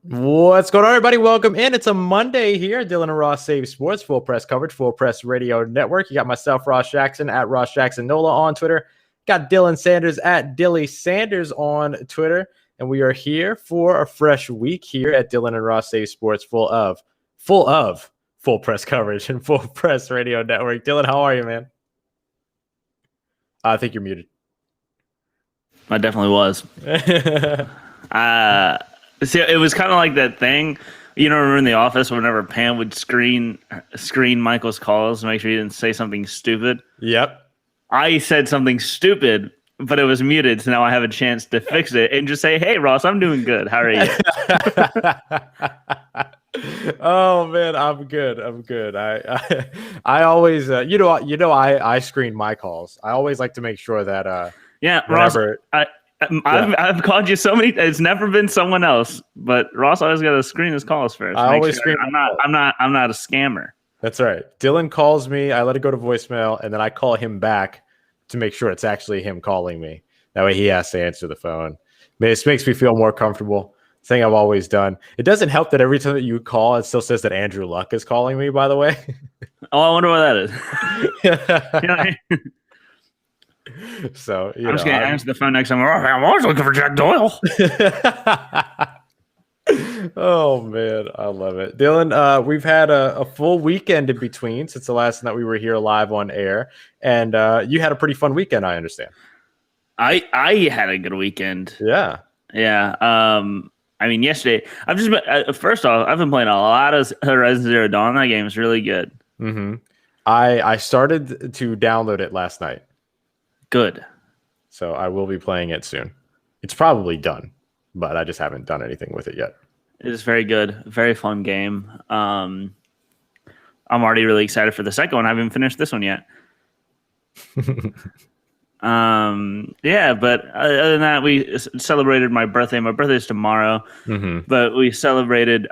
What's going on, everybody? Welcome in. It's a Monday here. Dylan and Ross Save Sports, full press coverage, full press radio network. You got myself, Ross Jackson, at Ross Jackson Nola on Twitter. Got Dylan Sanders at Dilly Sanders on Twitter. And we are here for a fresh week here at Dylan and Ross Save Sports, full of full press coverage and full press radio network. Dylan, how are you, man? I think you're muted. I definitely was. See, it was kind of like that thing, remember in the office whenever Pam would screen Michael's calls to make sure he didn't say something stupid. Yep. I said something stupid, but it was muted, so now I have a chance to fix it and just say, "Hey, Ross, I'm doing good. How are you?" Oh man, I'm good. I always, I screen my calls. I always like to make sure that, whenever, Ross, I've called you so many. It's never been someone else, but Ross always got to screen his calls first. I always screen. I'm not a scammer. That's right. Dylan calls me. I let it go to voicemail, and then I call him back to make sure it's actually him calling me. That way, he has to answer the phone. This makes me feel more comfortable. Thing I've always done. It doesn't help that every time that you call, it still says that Andrew Luck is calling me. By the way. Oh, I wonder what that is. So I'm just gonna answer the phone next time. I'm always looking for Jack Doyle. Oh man, I love it, Dylan. We've had a full weekend in between since the last time that we were here live on air, and you had a pretty fun weekend, I understand. I had a good weekend. Yeah. I mean, yesterday I've just been, first off, I've been playing a lot of Horizon Zero Dawn. That game is really good. Mm-hmm. I started to download it last night. Good. So I will be playing it soon. It's probably done, but I just haven't done anything with it yet. It is very good. Very fun game. I'm already really excited for the second one. I haven't finished this one yet. But other than that, we celebrated my birthday. My birthday is tomorrow. Mm-hmm. But I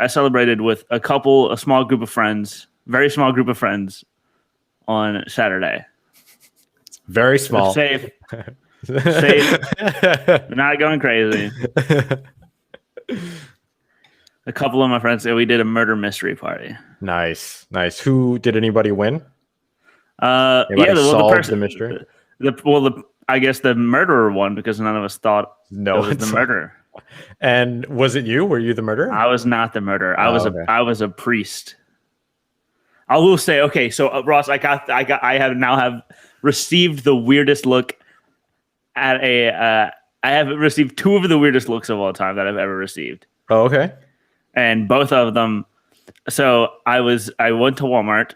celebrated with a small group of friends, very small group of friends on Saturday. Very small. Safe. Not going crazy. A couple of my friends, we did a murder mystery party. Nice. Who did anybody win? The person, the mystery. I guess the murderer won because none of us thought it was the murderer. And was it you? Were you the murderer? I was not the murderer. I was a priest. I will say, okay, so Ross, I have received the weirdest look at I have received two of the weirdest looks of all time that I've ever received. Oh, okay. And both of them. So I went to Walmart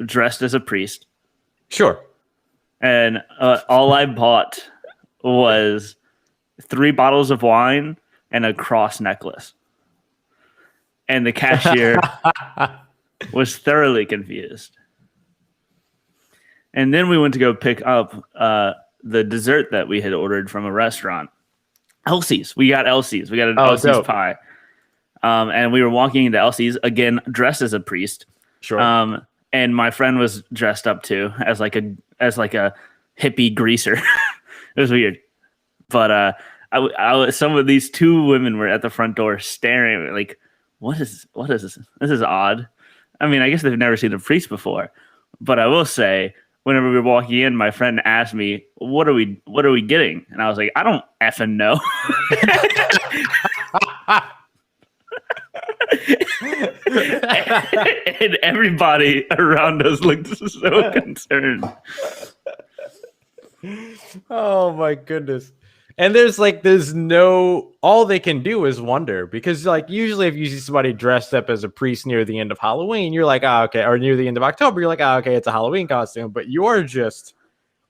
dressed as a priest. Sure. And all I bought was 3 bottles of wine and a cross necklace. And the cashier was thoroughly confused. And then we went to go pick up the dessert that we had ordered from a restaurant. Elsie's. We got Elsie's. We got an Elsie's dope. pie. And we were walking into Elsie's, again, dressed as a priest. Sure. And my friend was dressed up too as like a hippie greaser. It was weird, but some of these 2 women were at the front door staring at me like, what is this? This is odd. I mean, I guess they've never seen a priest before, but I will say, whenever we were walking in, my friend asked me, "What are we getting?" And I was like, "I don't effing know." And everybody around us looked so concerned. Oh my goodness. And there's no, all they can do is wonder, because like usually if you see somebody dressed up as a priest near the end of Halloween, you're like, okay, or near the end of October, you're like, okay, it's a Halloween costume, but you're just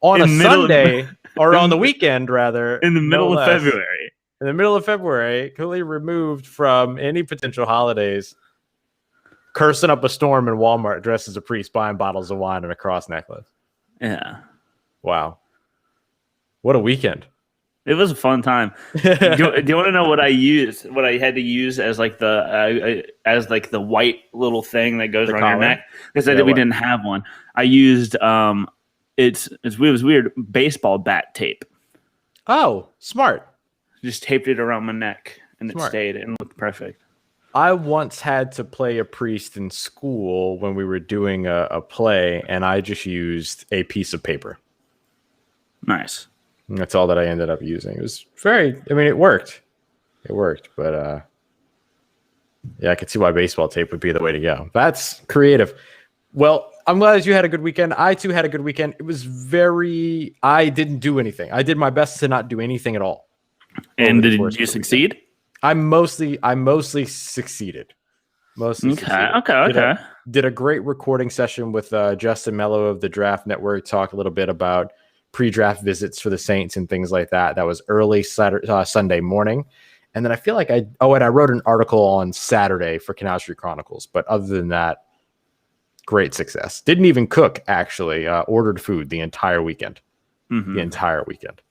on a Sunday or on the weekend rather, in the middle of February. In the middle of February, completely removed from any potential holidays, cursing up a storm in Walmart dressed as a priest, buying bottles of wine and a cross necklace. Yeah. Wow. What a weekend. It was a fun time. Do you want to know what I used? What I had to use as like the white little thing that goes around your neck? Because we didn't have one. I used it was weird, baseball bat tape. Oh, smart. Just taped it around my neck and Smart. it stayed and looked perfect. I once had to play a priest in school when we were doing a play, and I just used a piece of paper. Nice. And that's all that I ended up using. It was it worked. It worked, but yeah, I could see why baseball tape would be the way to go. That's creative. Well, I'm glad you had a good weekend. I too had a good weekend. It was I didn't do anything. I did my best to not do anything at all. And did you succeed? I mostly succeeded. Okay. Did a great recording session with Justin Mello of the Draft Network. Talked a little bit about pre-draft visits for the Saints and things like that. That was early Sunday morning. And then I feel like I wrote an article on Saturday for Canal Street Chronicles. But other than that, great success. Didn't even cook, actually. Ordered food the entire weekend. The entire weekend.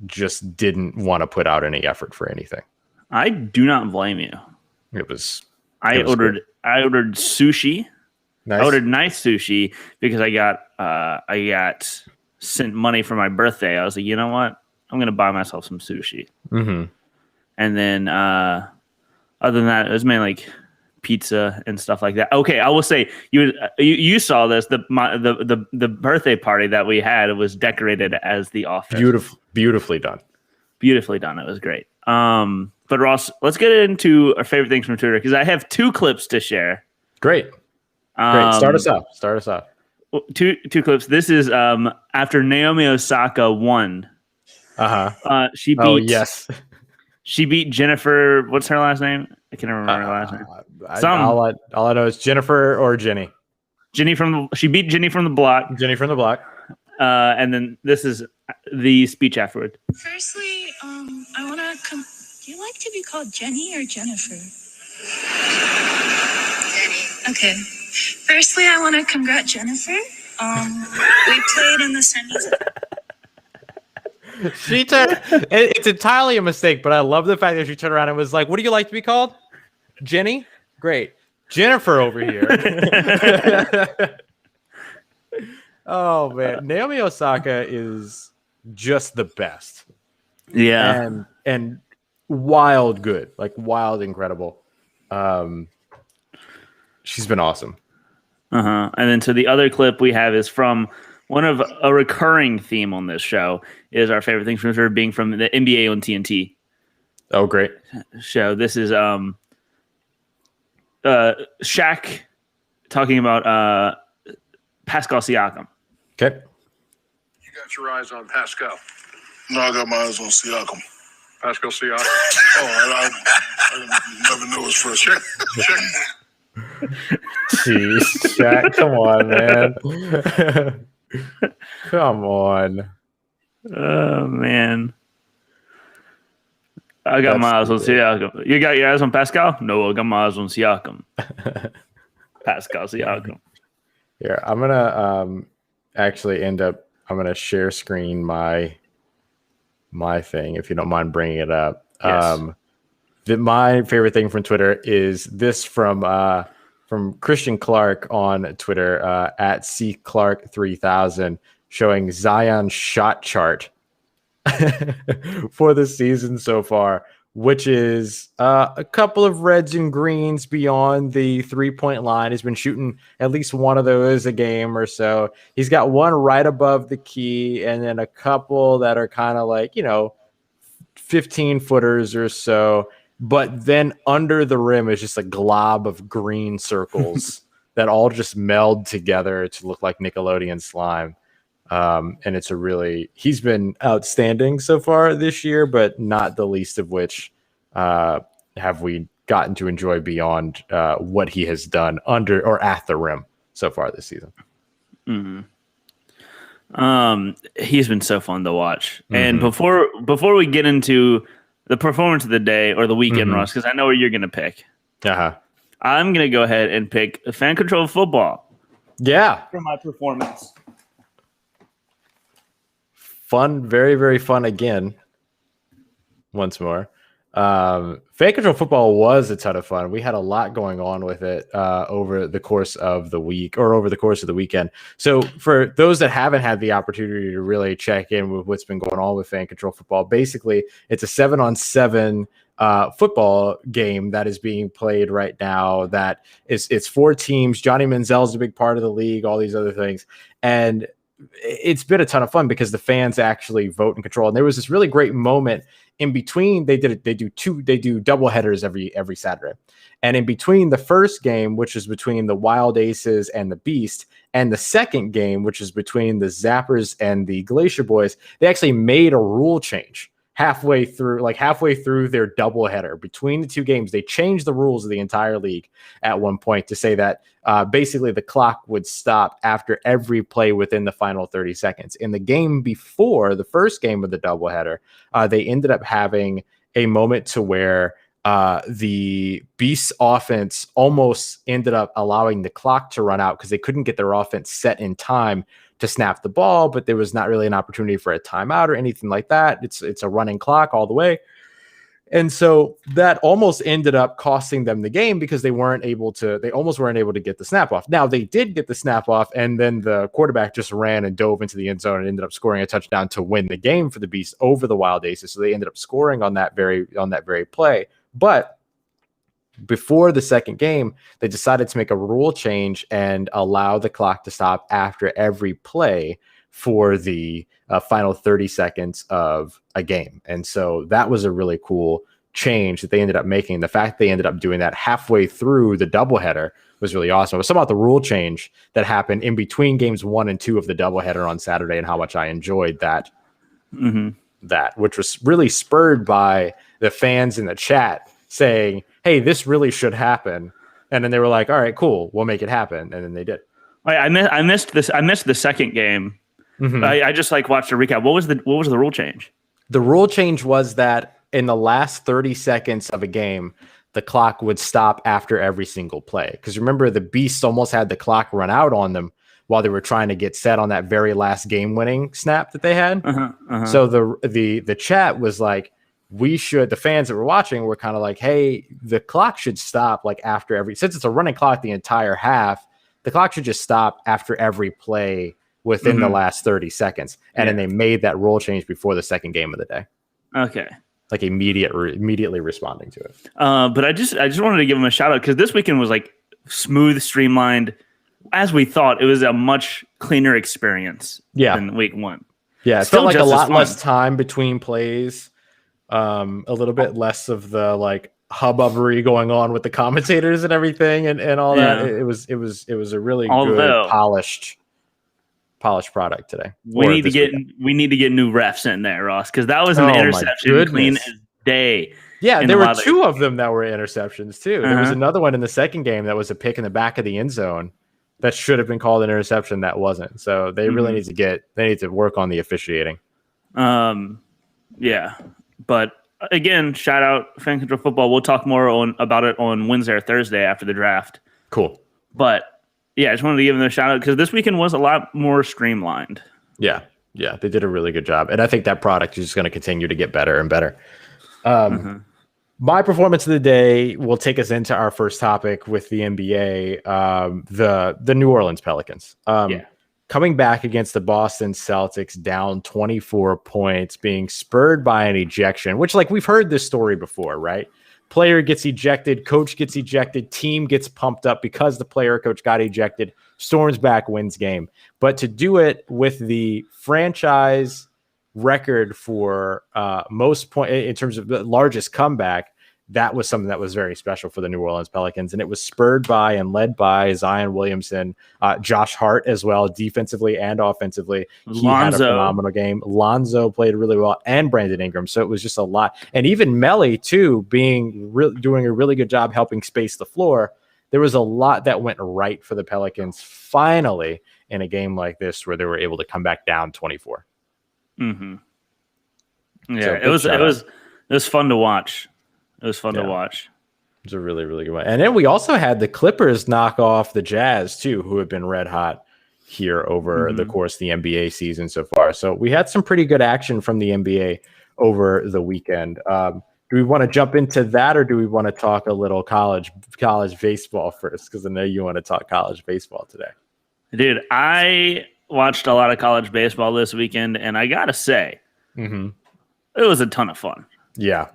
Just didn't want to put out any effort for anything. I do not blame you. I ordered sushi. Nice. I ordered nice sushi because I got sent money for my birthday. I was like, you know what? I'm gonna buy myself some sushi. Mm-hmm. And then other than that, it was mainly like pizza and stuff like that. Okay, I will say you saw this. The birthday party that we had was decorated as The Office. Beautifully done. Beautifully done. It was great. But Ross, let's get into our favorite things from Twitter because I have 2 clips to share. Great. Start us off. Two clips. This is after Naomi Osaka won. She beat. Oh yes. She beat Jennifer. What's her last name? I can't remember her last name. All I know is Jennifer or Jenny. She beat Jenny from the block. Jenny from the block. And then this is the speech afterward. Firstly, I want to do you like to be called Jenny or Jennifer? Jenny. Okay. Firstly, I want to congrat Jennifer. We played in the semis. It's entirely a mistake, but I love the fact that she turned around and was like, "What do you like to be called? Jenny? Great. Jennifer over here." Oh man, Naomi Osaka is just the best. Yeah, and wild good, like wild incredible. She's been awesome. And then so the other clip we have is from one of a recurring theme on this show is our favorite things from her being from the NBA on TNT. Oh, great show. This is Shaq talking about Pascal Siakam. Okay. You got your eyes on Pascal. No, I got my eyes on Siakam. Pascal Siakam. I never knew his first name. Jeez, Shaq, come on, man. Come on. Oh, man. I got my eyes on Siakam. You got your eyes on Pascal? No, I got my eyes on Siakam. Pascal Siakam. Yeah, I'm going to actually I'm going to share screen my thing, if you don't mind bringing it up. Yes. My favorite thing from Twitter is this from Christian Clark on Twitter at @CClark3000 showing Zion's shot chart for the season so far, which is a couple of reds and greens beyond the 3-point line. He's been shooting at least one of those a game or so. He's got one right above the key and then a couple that are kind of like, 15 footers or so. But then under the rim is just a glob of green circles that all just meld together to look like Nickelodeon slime. And he's been outstanding so far this year, but not the least of which have we gotten to enjoy beyond what he has done under or at the rim so far this season. He's been so fun to watch. And before we get into the performance of the day or the weekend, Ross, because I know what you're going to pick. I'm going to go ahead and pick fan control football. Yeah. For my performance. Fun, very, very fun again. Once more. Fan control football was a ton of fun. We had a lot going on with it over the course of the week or over the course of the weekend. So for those that haven't had the opportunity to really check in with what's been going on with fan control football, basically it's a 7-on-7 football game that is being played right now. That it's 4 teams. Johnny Manziel's a big part of the league, all these other things. And it's been a ton of fun because the fans actually vote and control. And there was this really great moment in between. They do double headers every Saturday. And in between the first game, which is between the Wild Aces and the Beast, and the second game, which is between the Zappers and the Glacier Boys, they actually made a rule change halfway through their doubleheader. Between the two games, they changed the rules of the entire league at one point to say that basically the clock would stop after every play within the final 30 seconds. In the game before the first game of the doubleheader, they ended up having a moment to where the Beasts offense almost ended up allowing the clock to run out because they couldn't get their offense set in time to snap the ball, but there was not really an opportunity for a timeout or anything like that. It's a running clock all the way. And so that almost ended up costing them the game because they almost weren't able to get the snap off. Now they did get the snap off, and then the quarterback just ran and dove into the end zone and ended up scoring a touchdown to win the game for the Beasts over the Wild Aces. So they ended up scoring on that very play. But before the second game, they decided to make a rule change and allow the clock to stop after every play for the final 30 seconds of a game. And so that was a really cool change that they ended up making. The fact they ended up doing that halfway through the doubleheader was really awesome. It was something about the rule change that happened in between games 1 and 2 of the doubleheader on Saturday and how much I enjoyed that. That, which was really spurred by the fans in the chat saying, hey, this really should happen. And then they were like, all right, cool, we'll make it happen. And then they did. I missed this. I missed the second game. I just watched a recap. What was the rule change? The rule change was that in the last 30 seconds of a game, the clock would stop after every single play. Because remember, the Beasts almost had the clock run out on them while they were trying to get set on that very last game-winning snap that they had. So the chat was like, the fans that were watching were kind of like, hey, the clock should stop since it's a running clock the entire half, the clock should just stop after every play within the last 30 seconds. And then they made that rule change before the second game of the day. Okay. Immediately responding to it. But I just wanted to give them a shout out because this weekend was smooth, streamlined. As we thought, it was a much cleaner experience than week 1. Yeah, it felt like a lot less time between plays. A little bit less of the hubbubbery going on with the commentators and everything and all that. It was a really good polished product today. We need to get new refs in there, Ross, because that was an interception clean as day. Yeah, there were 2 of them that were interceptions too. There was another one in the second game that was a pick in the back of the end zone that should have been called an interception that wasn't. So they really need to work on the officiating. Yeah. But again, shout out Fan Control Football. We'll talk more about it on Wednesday or Thursday after the draft. Cool. But yeah, I just wanted to give them a shout out because this weekend was a lot more streamlined. Yeah, they did a really good job, and I think that product is just going to continue to get better and better. My performance of the day will take us into our first topic with the NBA, the New Orleans Pelicans. Coming back against the Boston Celtics down 24 points, being spurred by an ejection, which we've heard this story before, right? Player gets ejected, coach gets ejected, team gets pumped up because the player or coach got ejected, storms back, wins game. But to do it with the franchise record for most point in terms of the largest comeback, that was something that was very special for the New Orleans Pelicans. And it was spurred by and led by Zion Williamson, Josh Hart as well, defensively and offensively. He had a phenomenal game. Lonzo played really well, and Brandon Ingram. So it was just a lot. And even Melly, too, doing a really good job helping space the floor. There was a lot that went right for the Pelicans finally in a game like this where they were able to come back down 24. Yeah, so it was fun to watch. It was fun to watch. It was a really, really good one. And then we also had the Clippers knock off the Jazz, too, who have been red hot here over the course of the NBA season so far. So we had some pretty good action from the NBA over the weekend. Do we want to jump into that, or do we want to talk a little college baseball first? Because I know you want to talk college baseball today. Dude, I watched a lot of college baseball this weekend, and I gotta say, it was a ton of fun. Yeah.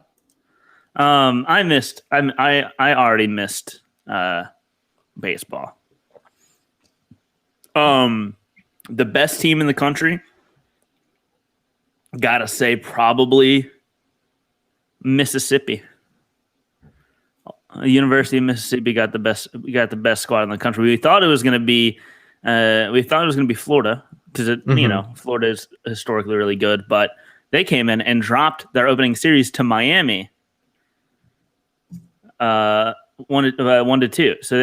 I already missed baseball. The best team in the country, gotta say, probably Mississippi. University of Mississippi got the best. We got the best squad in the country. We thought it was going to be. Florida because Florida is historically really good, but they came in and dropped their opening series to Miami. 1-2. So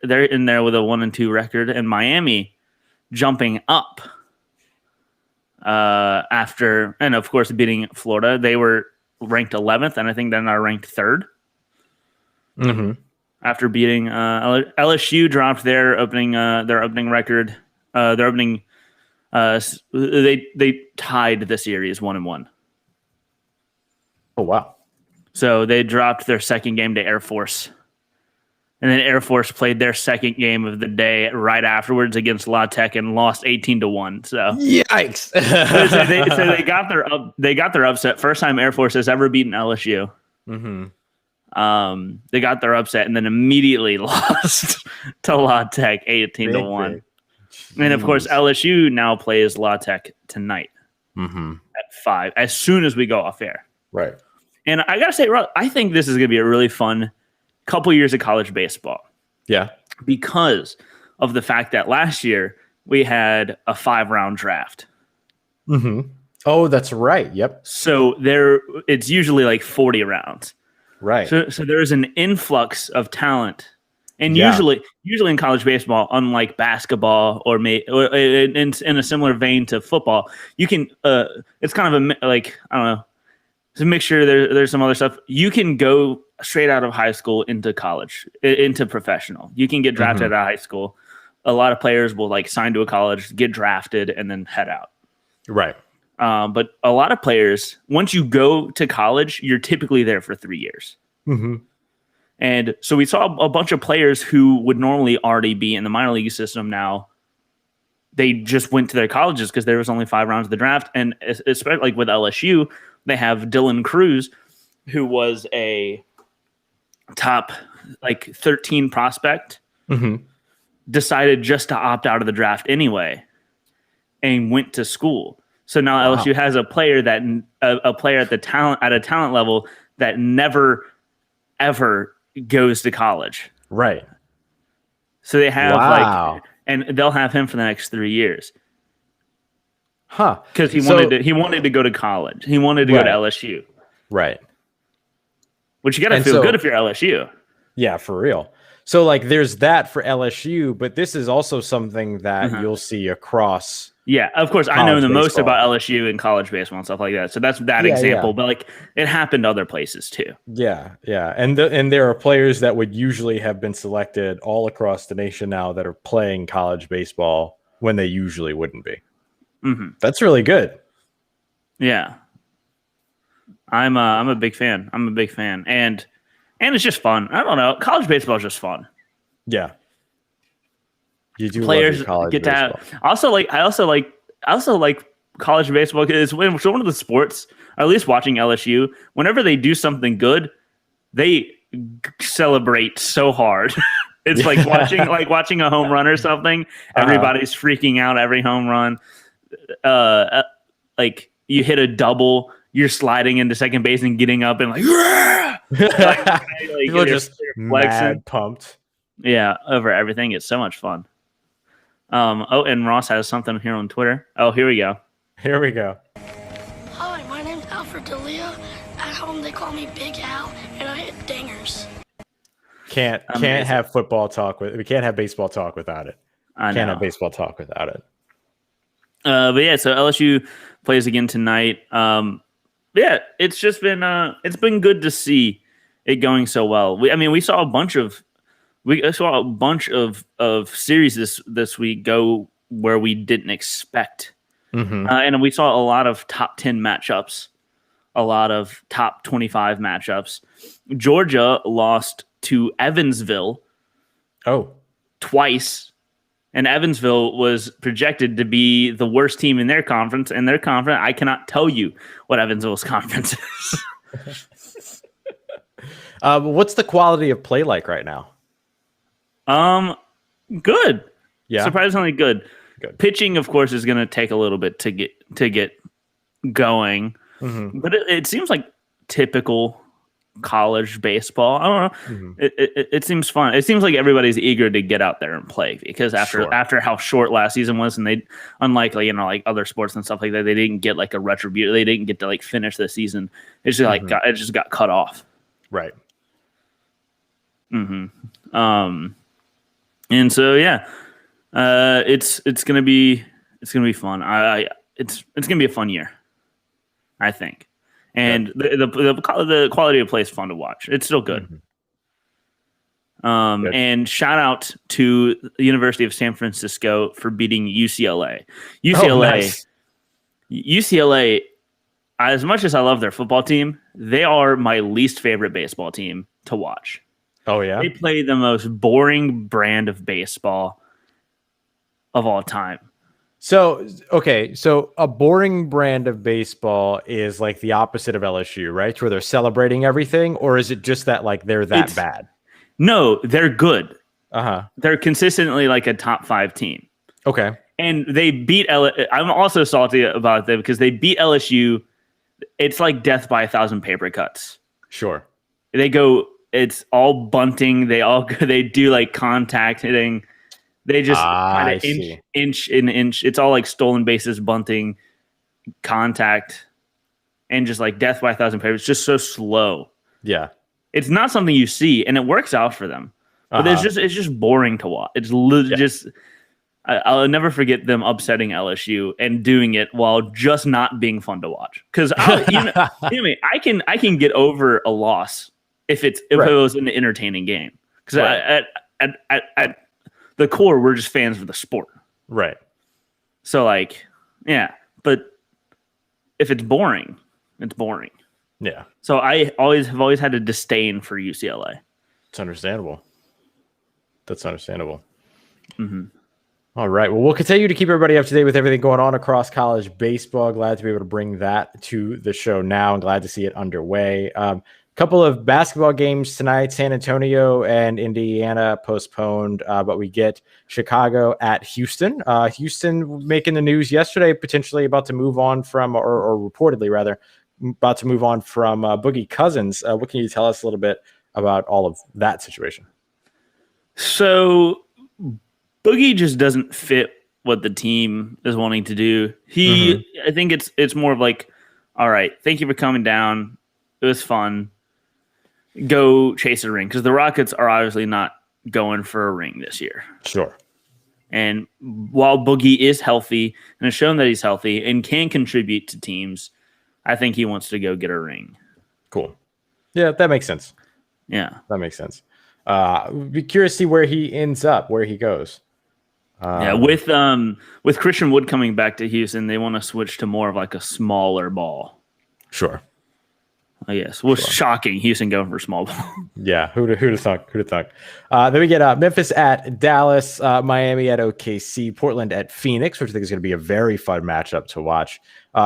they're in there with a 1-2 record, and Miami jumping up after, and of course beating Florida. They were ranked 11th, and I think they're now ranked 3rd. After beating LSU, dropped their opening record. They tied the series 1-1. Oh wow! So they dropped their second game to Air Force, and then Air Force played their second game of the day right afterwards against La Tech and lost 18-1. So yikes! so they got their upset. First time Air Force has ever beaten LSU. They got their upset and then immediately lost to La Tech 18-1. And of course, LSU now plays La Tech tonight at 5 as soon as we go off air. Right. And I gotta say, I think this is gonna be a really fun couple years of college baseball. Yeah. Because of the fact that last year we had a 5-round draft. Oh, that's right. Yep. So it's usually like 40 rounds. Right. So there is an influx of talent, and usually in college baseball, unlike basketball or in a similar vein to football, you can it's kind of I don't know, it's a mixture. There's some other stuff. You can go straight out of high school into college, into professional. You can get drafted out of high school. A lot of players will sign to a college, get drafted, and then head out. Right. But a lot of players, once you go to college, you're typically there for 3 years. And so we saw a bunch of players who would normally already be in the minor league system now. They just went to their colleges because there was only 5 rounds of the draft. And especially with LSU, they have Dylan Cruz, who was a top 13 prospect, decided just to opt out of the draft anyway and went to school. So now LSU has a player at a talent level that never ever goes to college. Right. So they have and they'll have him for the next 3 years. Because he wanted to go to college. He wanted to go to LSU. Right. Which you got to feel good if you're LSU. Yeah, for real. So there's that for LSU, but this is also something that you'll see across. Yeah, of course. I know the most about LSU and college baseball and stuff like that. So that's that example. Yeah. But it happened other places too. Yeah, yeah. And there are players that would usually have been selected all across the nation now that are playing college baseball when they usually wouldn't be. That's really good. Yeah. I'm a big fan. And it's just fun. I don't know. College baseball is just fun. Yeah. You do players love college get baseball. I also like college baseball because it's one of the sports, at least watching LSU, whenever they do something good, they celebrate so hard. It's like watching a home run or something. Everybody's freaking out every home run. You hit a double, you're sliding into second base and getting up and people are just mad pumped. Yeah, over everything. It's so much fun. And Ross has something here on Twitter. Oh, here we go. Hi, my name's Alfred D'Elia. At home, they call me Big Al, and I hit dingers. Can't have football talk we can't have baseball talk without it. Can't have baseball talk without it. But yeah, so LSU plays again tonight. It's just been it's been good to see it going so well. We saw a bunch of series this week go where we didn't expect, and we saw a lot of top 10 matchups a lot of top 25 matchups. Georgia lost to Evansville twice, and Evansville was projected to be the worst team in their conference. And their conference, I cannot tell you what Evansville's conference is. What's the quality of play like right now? Good. Yeah, Surprisingly good. Pitching, of course, is going to take a little bit to get going, but it seems like typical college baseball. I don't know. It seems fun. It seems like everybody's eager to get out there and play because after how short last season was, and they, unlike like other sports and stuff like that, they didn't get like a retribution. They didn't get to like finish the season. It's just it just got cut off. Right. And so it's gonna be fun. It's gonna be a fun year, I think. And the quality of play is fun to watch. It's still good. And shout out to the University of San Francisco for beating UCLA. UCLA, as much as I love their football team, they are my least favorite baseball team to watch. Oh, yeah? They play the most boring brand of baseball of all time. So a boring brand of baseball is like the opposite of LSU, right? Where they're celebrating everything, or is it just that like they're that bad? No, they're good. Uh-huh. They're consistently like a top 5 team. Okay. And they beat I'm also salty about them because they beat LSU. It's like death by 1,000 paper cuts. Sure. It's all bunting. They do like contact hitting. They just kind of inch. It's all like stolen bases, bunting, contact, and just like death by 1,000 papers. It's just so slow. Yeah, it's not something you see, and it works out for them. But it's just boring to watch. It's just I'll never forget them upsetting LSU and doing it while just not being fun to watch. Because I can get over a loss if it was an entertaining game. Because at the core, we're just fans of the sport. Right. So, but if it's boring, it's boring. Yeah. So I have always had a disdain for UCLA. It's understandable. That's understandable. Mm-hmm. All right. Well, we'll continue to keep everybody up to date with everything going on across college baseball. Glad to be able to bring that to the show now and glad to see it underway. Couple of basketball games tonight. San Antonio and Indiana postponed, but we get Chicago at Houston. Houston making the news yesterday, potentially about to move on from, or reportedly rather, about to move on from Boogie Cousins. What can you tell us a little bit about all of that situation? So Boogie just doesn't fit what the team is wanting to do. I think it's more of like, all right, thank you for coming down. It was fun. Go chase a ring, because the Rockets are obviously not going for a ring this year. Sure. And while Boogie is healthy and has shown that he's healthy and can contribute to teams, I think he wants to go get a ring. Cool. Yeah, that makes sense. Yeah, that makes sense. Be curious to see where he ends up, where he goes. With Christian Wood coming back to Houston, they want to switch to more of like a smaller ball. Sure. Yes. Well, shocking. Houston going for small ball. Yeah. Who'd have thunk? Then we get Memphis at Dallas, Miami at OKC, Portland at Phoenix, which I think is going to be a very fun matchup to watch.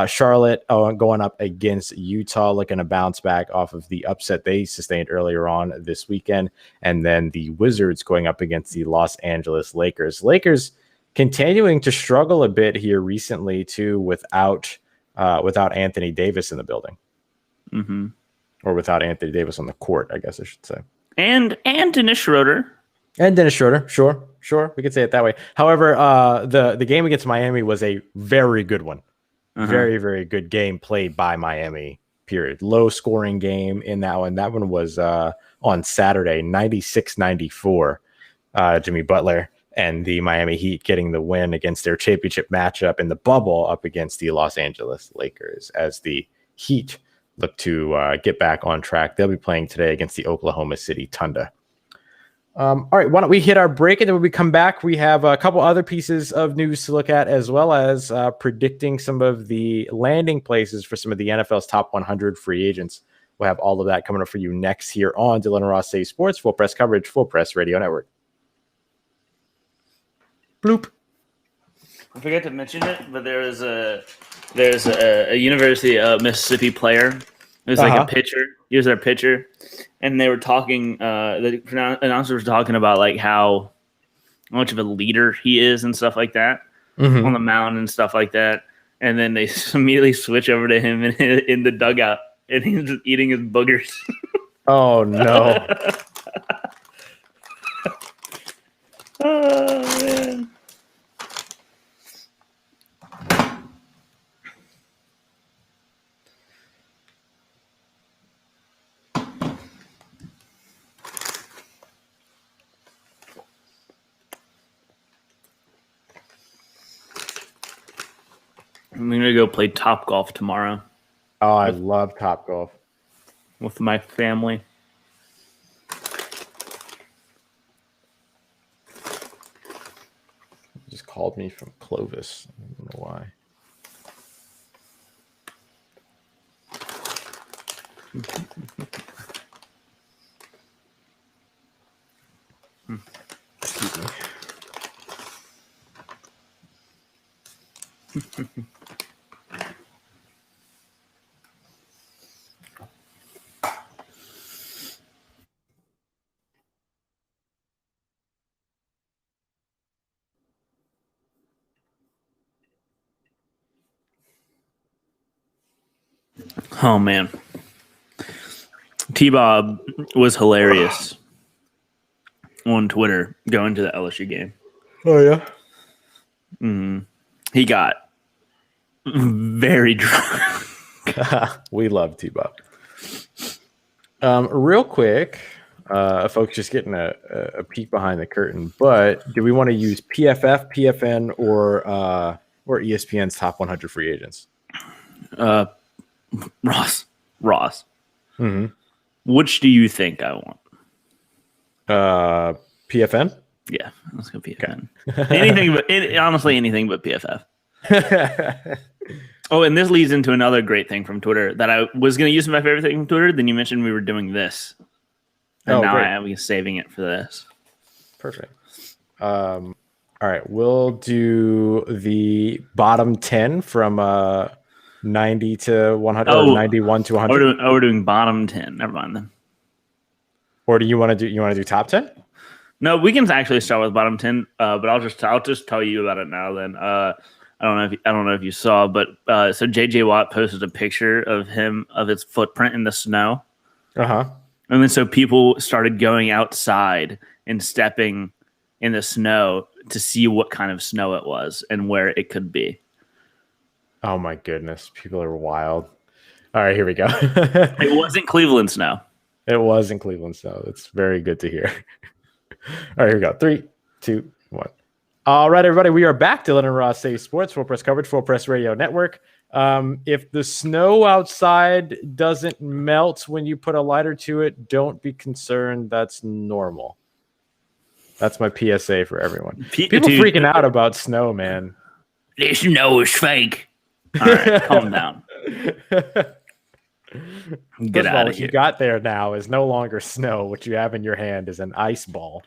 Charlotte going up against Utah, looking to bounce back off of the upset they sustained earlier on this weekend. And then the Wizards going up against the Los Angeles Lakers. Lakers continuing to struggle a bit here recently, too, without Anthony Davis in the building. Mm-hmm. Or without Anthony Davis on the court, I guess I should say. And Dennis Schroeder. Sure. We could say it that way. However, the game against Miami was a very good one. Very, very good game played by Miami, period. Low scoring game in that one. That one was on Saturday, 96-94. Jimmy Butler and the Miami Heat getting the win against their championship matchup in the bubble up against the Los Angeles Lakers as the Heat look to get back on track. They'll be playing today against the Oklahoma City Thunder. All right, why don't we hit our break, and then when we come back, we have a couple other pieces of news to look at, as well as predicting some of the landing places for some of the NFL's top 100 free agents. We'll have all of that coming up for you next here on Dylan and Ross Save Sports, Full Press Coverage, Full Press Radio Network. Bloop. I forgot to mention it, but there's a University of Mississippi player. It was like a pitcher. He was their pitcher, and they were talking. The announcers were talking about like how much of a leader he is and stuff like that on the mound and stuff like that. And then they immediately switch over to him in the dugout, and he's just eating his boogers. Oh no! Oh man. I'm going to go play Topgolf tomorrow. Oh, I love Topgolf. With my family. He just called me from Clovis. I don't know why. Excuse me. Oh man, T-Bob was hilarious on Twitter going to the LSU game. Oh yeah. He got very drunk. We love T-Bob. Real quick, folks, just getting a peek behind the curtain. But do we want to use PFF, PFN, or ESPN's top 100 free agents? Ross. Mm-hmm. Which do you think I want? PFN? Yeah, let's go PFN. Anything but honestly, anything but PFF. Oh, and this leads into another great thing from Twitter that I was going to use my favorite thing from Twitter. Then you mentioned we were doing this, and now I'm saving it for this. Perfect. All right, we'll do the bottom 10 from 90 to 100, or 91 to 100. We're doing bottom 10. Never mind then. Or do you want to do top 10? No, we can actually start with bottom 10. But I'll just tell you about it now. Then I don't know if you saw, but so JJ Watt posted a picture of his footprint in the snow. And then so people started going outside and stepping in the snow to see what kind of snow it was and where it could be. Oh my goodness, people are wild. All right, here we go. It wasn't Cleveland snow. It wasn't Cleveland snow. It's very good to hear. All right, here we go. 3, 2, 1. All right, everybody, we are back. Dylan and Ross Save Sports, Full Press Coverage, Full Press Radio Network. If the snow outside doesn't melt when you put a lighter to it, don't be concerned. That's normal. That's my PSA for everyone. People freaking out about snow, man. This snow is fake. All right, calm down. Get out of here. What you got there now is no longer snow. What you have in your hand is an ice ball.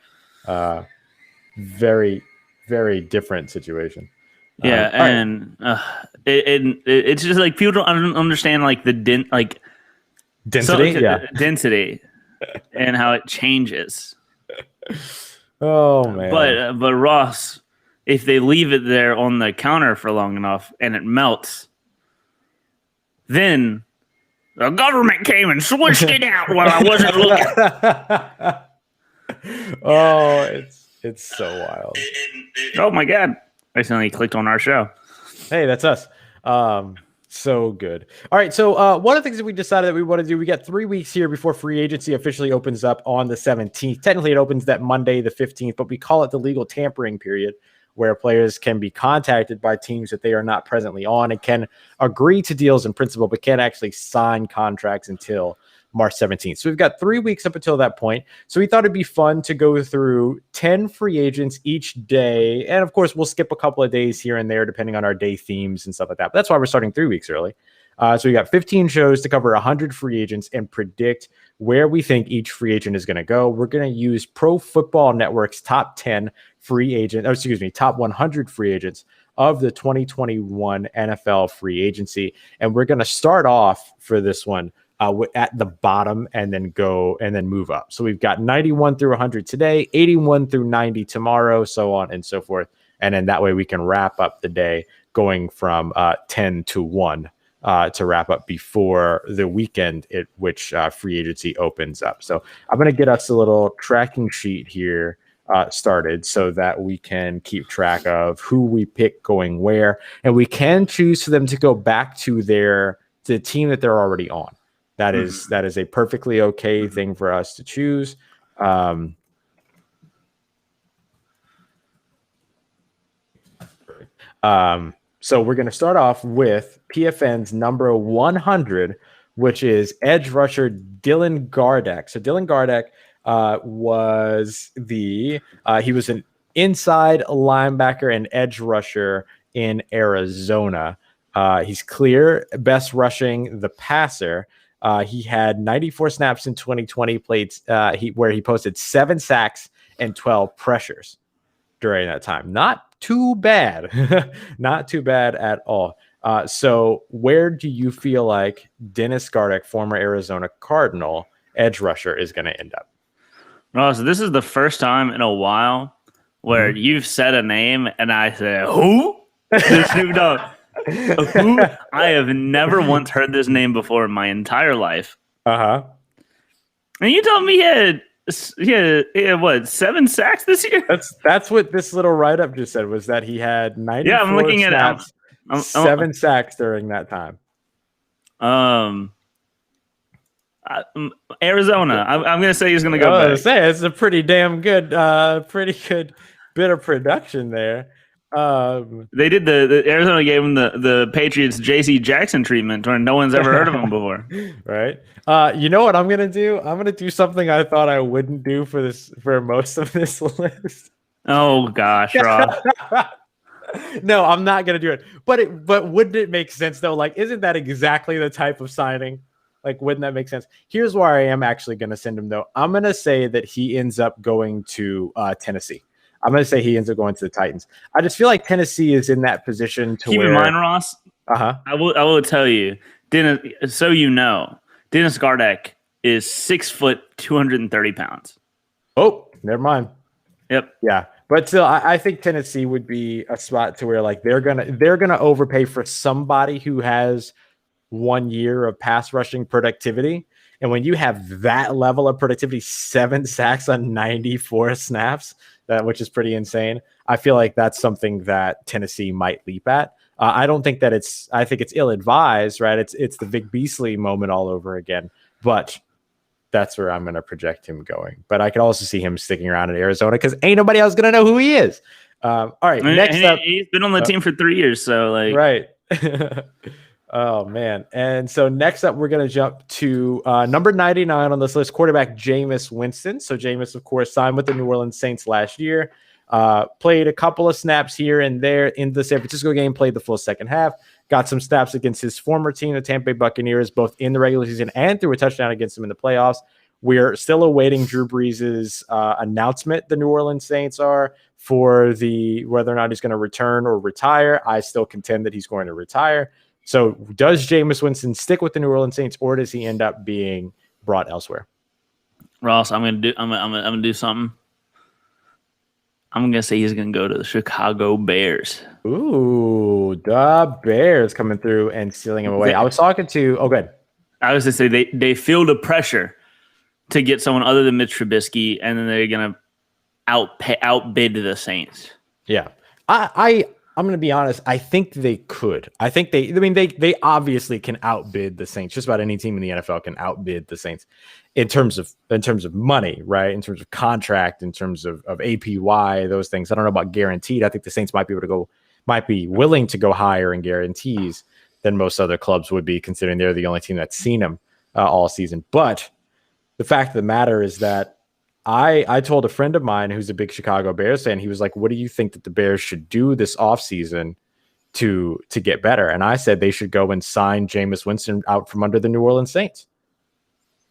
Very, very different situation. Yeah, and it's just like people don't understand like the density, density, and how it changes. Oh man! But Ross, if they leave it there on the counter for long enough and it melts, then the government came and switched it out while I wasn't looking. Oh, it's so wild. Oh my God. I accidentally clicked on our show. Hey, that's us. So good. All right. So one of the things that we decided that we want to do, we got 3 weeks here before free agency officially opens up on the 17th. Technically, it opens that Monday, the 15th, but we call it the legal tampering period, where players can be contacted by teams that they are not presently on and can agree to deals in principle, but can't actually sign contracts until March 17th. So we've got 3 weeks up until that point. So we thought it'd be fun to go through 10 free agents each day. And of course, we'll skip a couple of days here and there, depending on our day themes and stuff like that. But that's why we're starting 3 weeks early. So we got 15 shows to cover 100 free agents and predict where we think each free agent is going to go. We're going to use Pro Football Network's top 10 free agent, or excuse me, top 100 free agents of the 2021 NFL free agency. And we're going to start off for this one at the bottom and then move up. So we've got 91 through 100 today, 81 through 90 tomorrow, so on and so forth. And then that way we can wrap up the day going from 10 to 1. To wrap up before the weekend at which free agency opens up. So I'm going to get us a little tracking sheet here started so that we can keep track of who we pick going where, and we can choose for them to go back to the team that they're already on. That is a perfectly okay thing for us to choose. So we're going to start off with PFN's number 100, which is edge rusher Dylan Gardec. So Dylan Gardec was he was an inside linebacker and edge rusher in Arizona. He's clear best rushing the passer. He had 94 snaps in 2020, where he posted 7 sacks and 12 pressures during that time. Not too bad. Not too bad at all. So where do you feel like Dennis Gardec, former Arizona Cardinal edge rusher, is going to end up? So this is the first time in a while where you've said a name and I say, who? Snoop Dogg. Who? I have never once heard this name before in my entire life. And you told me he had what, 7 sacks this year? That's what this little write-up just said, was that he had 94 I'm looking snaps, at 7 sacks during that time. Arizona. I'm going to say he's going to go back. It's a pretty damn good, bit of production there. They did the Arizona gave him the Patriots J.C. Jackson treatment, where no one's ever heard of him before. Right. You know what I'm gonna do? I'm gonna do something I thought I wouldn't do for most of this list. Oh gosh, Rob. No, I'm not gonna do it. But wouldn't it make sense though? Like, isn't that exactly the type of signing? Like, wouldn't that make sense? Here's where I am actually gonna send him though. I'm gonna say that he ends up going to Tennessee. I'm going to say he ends up going to the Titans. I just feel like Tennessee is in that position to keep in mind, Ross. I will tell you, Dennis. So you know, Dennis Gardec is 6 foot 230 pounds. Oh, never mind. Yep. Yeah, but still, I think Tennessee would be a spot to where like they're gonna overpay for somebody who has 1 year of pass rushing productivity. And when you have that level of productivity, 7 sacks on 94 snaps, which is pretty insane. I feel like that's something that Tennessee might leap at. I don't think that I think it's ill-advised, right? It's the Vic Beasley moment all over again, but that's where I'm going to project him going. But I could also see him sticking around in Arizona because ain't nobody else going to know who he is. All right, next up. He's been on the team for 3 years, so like. Right. Oh, man. And so next up, we're going to jump to number 99 on this list, quarterback Jameis Winston. So Jameis, of course, signed with the New Orleans Saints last year, played a couple of snaps here and there in the San Francisco game, played the full second half, got some snaps against his former team, the Tampa Bay Buccaneers, both in the regular season and threw a touchdown against them in the playoffs. We're still awaiting Drew Brees' announcement, the New Orleans Saints are, for whether or not he's going to return or retire. I still contend that he's going to retire. So does Jameis Winston stick with the New Orleans Saints, or does he end up being brought elsewhere? Ross, I'm gonna do something. I'm gonna say he's gonna go to the Chicago Bears. Ooh, the Bears coming through and stealing him away. I was talking to. Oh, good. I was gonna say they feel the pressure to get someone other than Mitch Trubisky, and then they're gonna outbid the Saints. Yeah, I'm going to be honest. I think they could. I think they obviously can outbid the Saints. Just about any team in the NFL can outbid the Saints in terms of money, right? In terms of contract, in terms of APY, those things. I don't know about guaranteed. I think the Saints might be willing to go higher in guarantees than most other clubs would be, considering they're the only team that's seen them all season. But the fact of the matter is that I told a friend of mine who's a big Chicago Bears fan, he was like, what do you think that the Bears should do this offseason to get better? And I said they should go and sign Jameis Winston out from under the New Orleans Saints.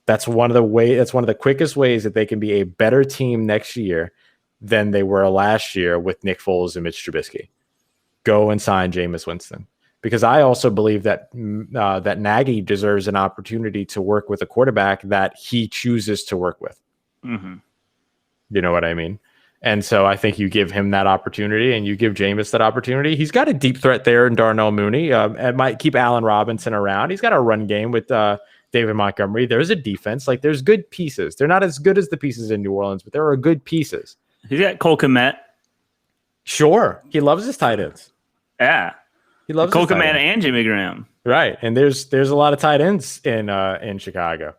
That's one of the quickest ways that they can be a better team next year than they were last year with Nick Foles and Mitch Trubisky. Go and sign Jameis Winston. Because I also believe that that Nagy deserves an opportunity to work with a quarterback that he chooses to work with. Mm-hmm. You know what I mean? And so I think you give him that opportunity and you give Jameis that opportunity. He's got a deep threat there in Darnell Mooney. It might keep Allen Robinson around. He's got a run game with David Montgomery. There's a defense. Like, there's good pieces. They're not as good as the pieces in New Orleans, but there are good pieces. He's got Cole Kmet. Sure. He loves his tight ends. Yeah. He loves Cole Kmet and Jimmy Graham. Right. And there's a lot of tight ends in Chicago.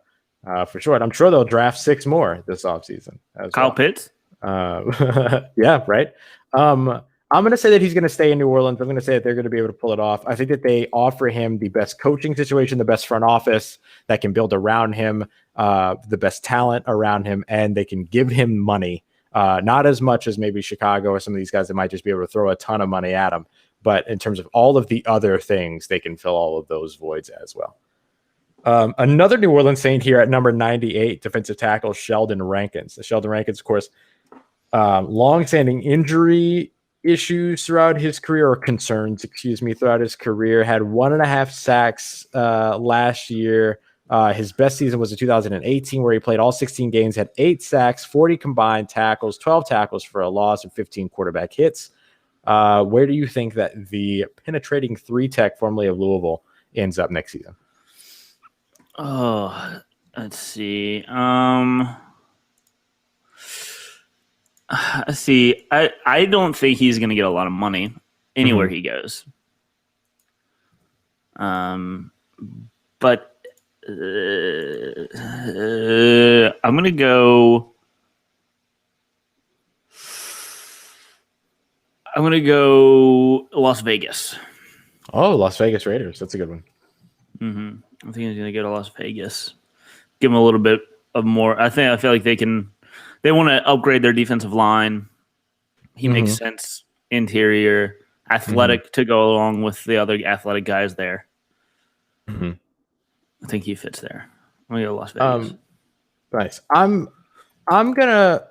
For sure. And I'm sure they'll draft 6 more this offseason. Kyle Pitts? Yeah, right. I'm going to say that he's going to stay in New Orleans. I'm going to say that they're going to be able to pull it off. I think that they offer him the best coaching situation, the best front office that can build around him, the best talent around him, and they can give him money. Not as much as maybe Chicago or some of these guys that might just be able to throw a ton of money at him. But in terms of all of the other things, they can fill all of those voids as well. Another New Orleans Saint here at number 98, defensive tackle Sheldon Rankins. Sheldon Rankins, of course, long-standing injury issues throughout his career, or concerns, throughout his career. Had 1.5 sacks last year. His best season was in 2018, where he played all 16 games, had 8 sacks, 40 combined tackles, 12 tackles for a loss, and 15 quarterback hits. Where do you think that the penetrating 3-tech, formerly of Louisville, ends up next season? Oh, let's see. Let's see. I don't think he's going to get a lot of money anywhere he goes. But I'm going to go. I'm going to go Las Vegas. Oh, Las Vegas Raiders. That's a good one. Mm-hmm. I think he's going to go to Las Vegas. Give him a little bit of more. I feel like they want to upgrade their defensive line. He makes sense. Interior, athletic to go along with the other athletic guys there. I think he fits there. I'm going to go to Las Vegas. Nice. I'm gonna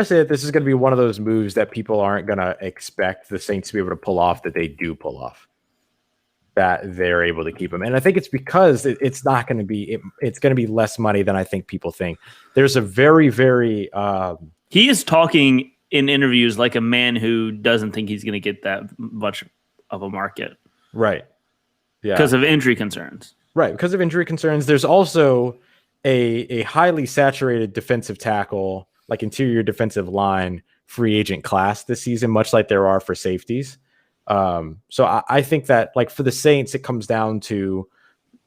say that this is gonna be one of those moves that people aren't gonna expect the Saints to be able to pull off, that they do pull off. That they're able to keep him, and I think it's because it's not going to be. It's going to be less money than I think people think. There's a very, very. He is talking in interviews like a man who doesn't think he's going to get that much of a market, right? Yeah, because of injury concerns. Right, because of injury concerns. There's also a highly saturated defensive tackle, like interior defensive line, free agent class this season, much like there are for safeties. So I think that, like, for the Saints, it comes down to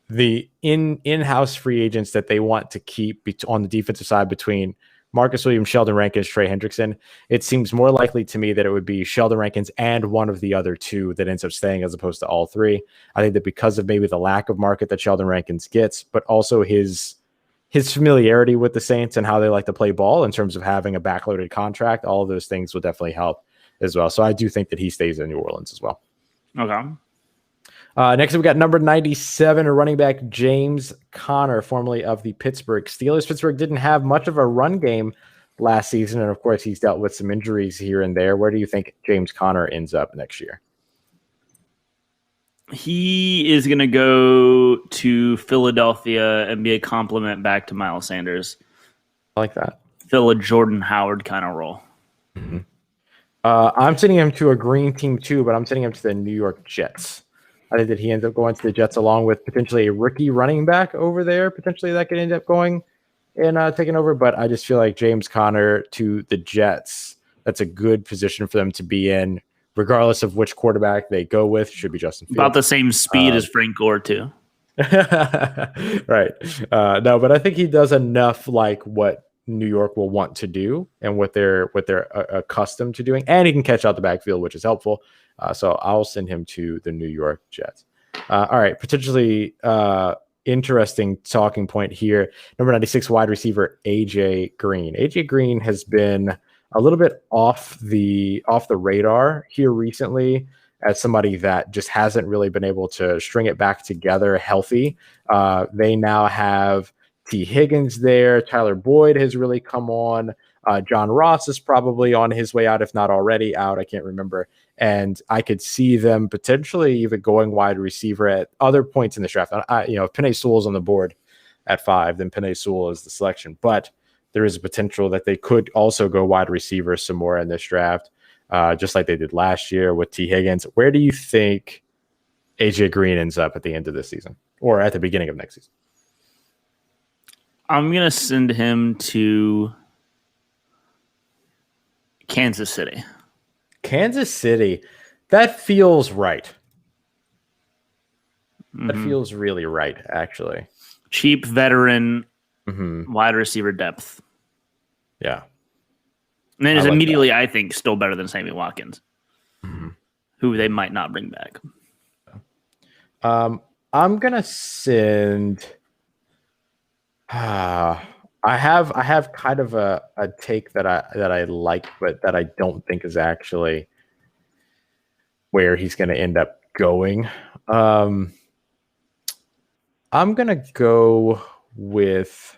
the in-house free agents that they want to keep on the defensive side between Marcus Williams, Sheldon Rankins, Trey Hendrickson. It seems more likely to me that it would be Sheldon Rankins and one of the other 2 that ends up staying as opposed to all 3. I think that because of maybe the lack of market that Sheldon Rankins gets, but also his familiarity with the Saints and how they like to play ball in terms of having a backloaded contract, all of those things will definitely help as well. So I do think that he stays in New Orleans as well. Okay. Next, we got number 97, a running back, James Conner, formerly of the Pittsburgh Steelers. Pittsburgh didn't have much of a run game last season, and of course, he's dealt with some injuries here and there. Where do you think James Conner ends up next year? He is going to go to Philadelphia and be a compliment back to Miles Sanders. I like that. Fill a Jordan Howard kind of role. Mm-hmm. I'm sending him to a green team too, but I'm sending him to the New York Jets. I think that he ends up going to the Jets along with potentially a rookie running back over there. Potentially that could end up going and taking over. But I just feel like James Conner to the Jets, that's a good position for them to be in, regardless of which quarterback they go with. Should be Justin Fields. About the same speed as Frank Gore too. Right. No, but I think he does enough like what New York will want to do and what they're accustomed to doing, and he can catch out the backfield, which is helpful. So I'll send him to the New York Jets. All right, potentially interesting talking point here. Number 96 wide receiver AJ Green. AJ Green has been a little bit off the radar here recently as somebody that just hasn't really been able to string it back together healthy. They now have T. Higgins there. Tyler Boyd has really come on. John Ross is probably on his way out, if not already out. I can't remember. And I could see them potentially even going wide receiver at other points in the draft. If Penei Sewell's on the board at 5, then Penei Sewell is the selection. But there is a potential that they could also go wide receiver some more in this draft, just like they did last year with T. Higgins. Where do you think AJ Green ends up at the end of this season or at the beginning of next season? I'm going to send him to Kansas City. Kansas City. That feels right. That feels really right, actually. Cheap veteran wide receiver depth. Yeah. And then is immediately, I think, still better than Sammy Watkins, who they might not bring back. I'm gonna send. I have kind of a take that I like, but that I don't think is actually where he's going to end up going. I'm going to go with.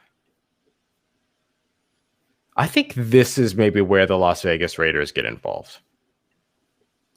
I think this is maybe where the Las Vegas Raiders get involved.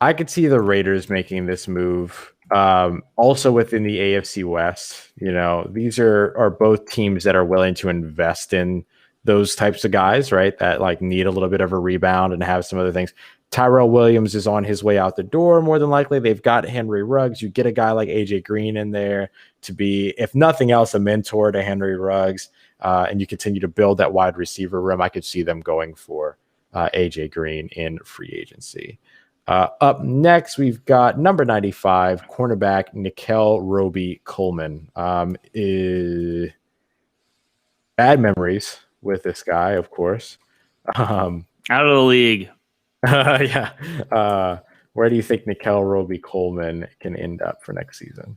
I could see the Raiders making this move. Also within the AFC West, these are both teams that are willing to invest in those types of guys, right? That like need a little bit of a rebound and have some other things. Tyrell Williams is on his way out the door, more than likely. They've got Henry Ruggs. You get a guy like AJ Green in there to be, if nothing else, a mentor to Henry Ruggs, and you continue to build that wide receiver room. I could see them going for AJ Green in free agency. Up next, we've got number 95, cornerback Nikkel Roby Coleman. Bad memories with this guy, of course. Out of the league. Yeah. Where do you think Nikkel Roby Coleman can end up for next season?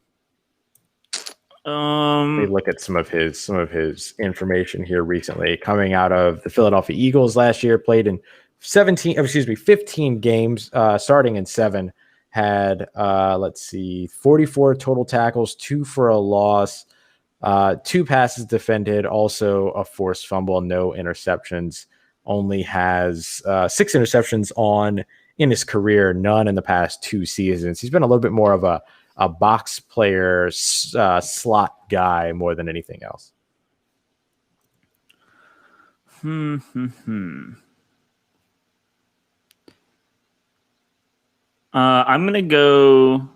Let me look at some of his information here recently. Coming out of the Philadelphia Eagles last year, played in 15 games, starting in 7, had 44 total tackles, 2 for a loss, 2 passes defended, also a forced fumble, no interceptions. Only has 6 interceptions in his career, none in the past 2 seasons. He's been a little bit more of a box player, slot guy more than anything else. I'm going to go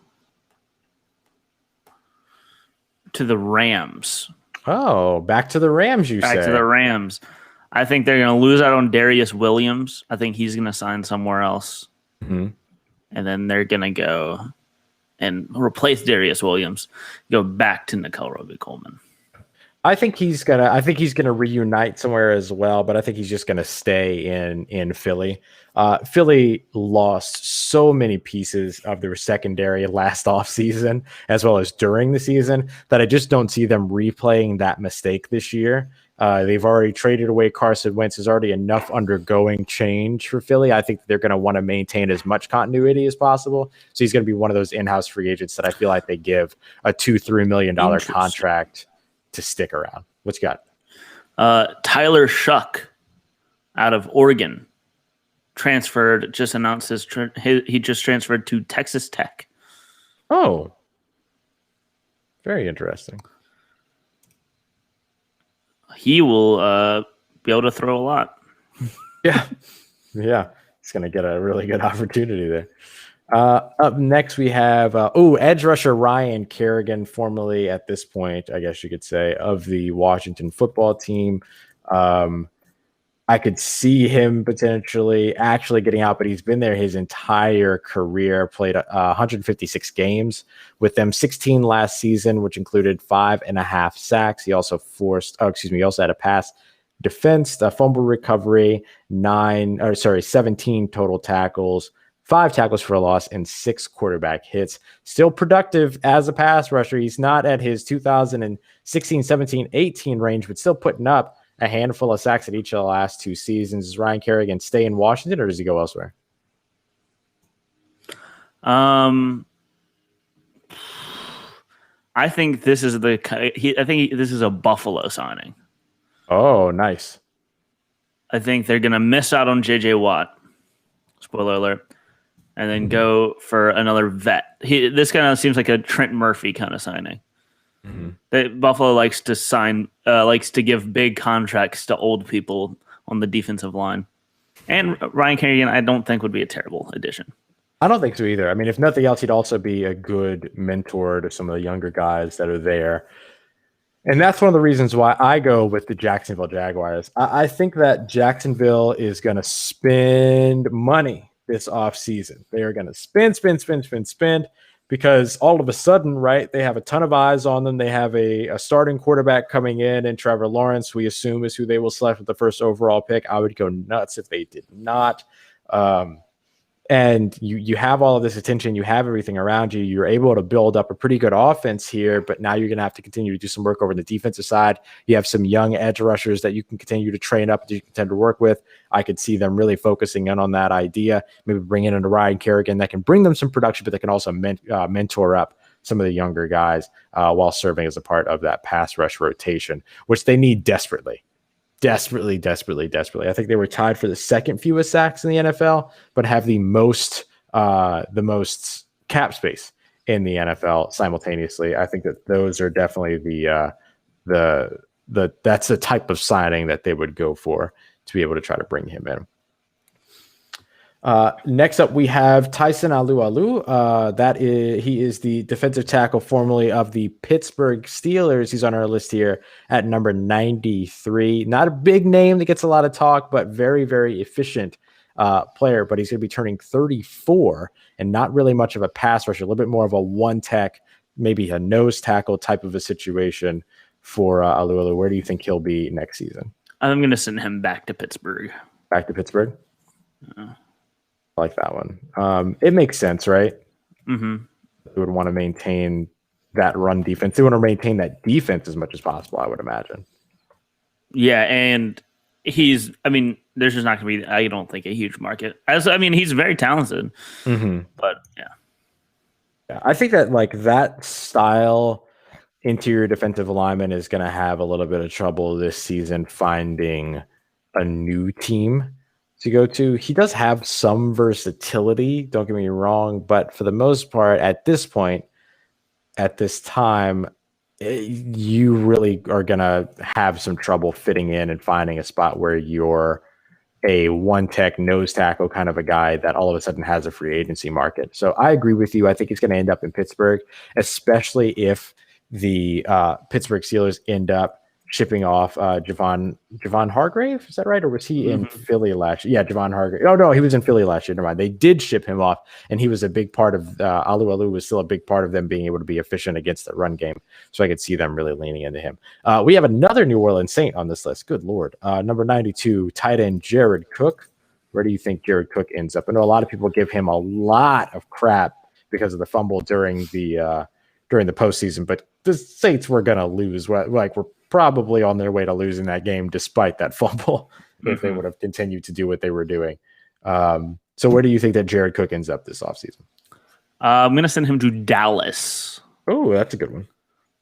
to the Rams. Oh, back to the Rams, Back to the Rams. I think they're going to lose out on Darius Williams. I think he's going to sign somewhere else. And then they're going to go and replace Darius Williams, go back to Nikkel Roby Coleman. I think he's gonna reunite somewhere as well, but I think he's just gonna stay in Philly. Philly lost so many pieces of their secondary last offseason, as well as during the season, that I just don't see them replaying that mistake this year. They've already traded away Carson Wentz. There's already enough undergoing change for Philly. I think they're going to want to maintain as much continuity as possible. So he's going to be one of those in-house free agents that I feel like they give a $2-3 million contract to stick around. What's you got? Tyler Shuck out of Oregon transferred, just announced he just transferred to Texas Tech. Oh, very interesting. He will be able to throw a lot. Yeah. He's going to get a really good opportunity there. Up next, we have edge rusher Ryan Kerrigan, formerly at this point, I guess you could say, of the Washington football team. I could see him potentially actually getting out, but he's been there his entire career, played 156 games with them, 16 last season, which included 5.5 sacks. He also he also had a pass defense, a fumble recovery, 17 total tackles, 5 tackles for a loss, and 6 quarterback hits. Still productive as a pass rusher. He's not at his 2016, 17, 18 range, but still putting up a handful of sacks at each of the last 2 seasons. Does Ryan Kerrigan stay in Washington, or does he go elsewhere? I think this is this is a Buffalo signing. Oh, nice. I think they're going to miss out on J.J. Watt. Spoiler alert. And then go for another vet. This kind of seems like a Trent Murphy kind of signing. Buffalo likes to give big contracts to old people on the defensive line. And Ryan Kerrigan, I don't think would be a terrible addition. I don't think so either. I mean, if nothing else, he'd also be a good mentor to some of the younger guys that are there. And that's one of the reasons why I go with the Jacksonville Jaguars. I think that Jacksonville is going to spend money this offseason. They are going to spend, because all of a sudden, right, they have a ton of eyes on them. They have a starting quarterback coming in, and Trevor Lawrence, we assume, is who they will select with the first overall pick. I would go nuts if they did not. And you have all of this attention, you have everything around you, you're able to build up a pretty good offense here, but now you're going to have to continue to do some work over the defensive side. You have some young edge rushers that you can continue to train up, that you can continue to work with. I could see them really focusing in on that idea, maybe bringing in a Ryan Kerrigan that can bring them some production, but they can also mentor up some of the younger guys while serving as a part of that pass rush rotation, which they need desperately. Desperately. I think they were tied for the second fewest sacks in the NFL, but have the most cap space in the NFL simultaneously. I think that those are definitely that's the type of signing that they would go for to be able to try to bring him in. Next up, we have Tyson Alualu. He is the defensive tackle formerly of the Pittsburgh Steelers. He's on our list here at number 93. Not a big name that gets a lot of talk, but very, very efficient player. But he's going to be turning 34 and not really much of a pass rusher, a little bit more of a one tech, maybe a nose tackle type of a situation for Alualu. Where do you think he'll be next season? I'm going to send him back to Pittsburgh. Back to Pittsburgh? I like that one. It makes sense, right? Mm-hmm. They would want to maintain that run defense. They want to maintain that defense as much as possible, I would imagine. Yeah, and there's just not going to be, I don't think, a huge market. He's very talented, but yeah. I think that that style interior defensive lineman is going to have a little bit of trouble this season finding a new team to go to. He does have some versatility, don't get me wrong, but for the most part, at this point, at this time, you really are going to have some trouble fitting in and finding a spot where you're a one tech nose tackle kind of a guy that all of a sudden has a free agency market. So I agree with you. I think he's going to end up in Pittsburgh, especially if the Pittsburgh Steelers end up shipping off Javon Hargrave. Is that right? Or was he in Philly last year? Yeah, Javon Hargrave. Oh, no, he was in Philly last year. Never mind. They did ship him off, and he was a big part of Alualu was still a big part of them being able to be efficient against the run game. So I could see them really leaning into him. We have another New Orleans Saint on this list. Good Lord. Number 92, tight end Jared Cook. Where do you think Jared Cook ends up? I know a lot of people give him a lot of crap because of the fumble during the postseason, but the Saints were going to lose. We're probably on their way to losing that game despite that fumble if they would have continued to do what they were doing. So where do you think that Jared Cook ends up this offseason? I'm going to send him to Dallas. Oh, that's a good one.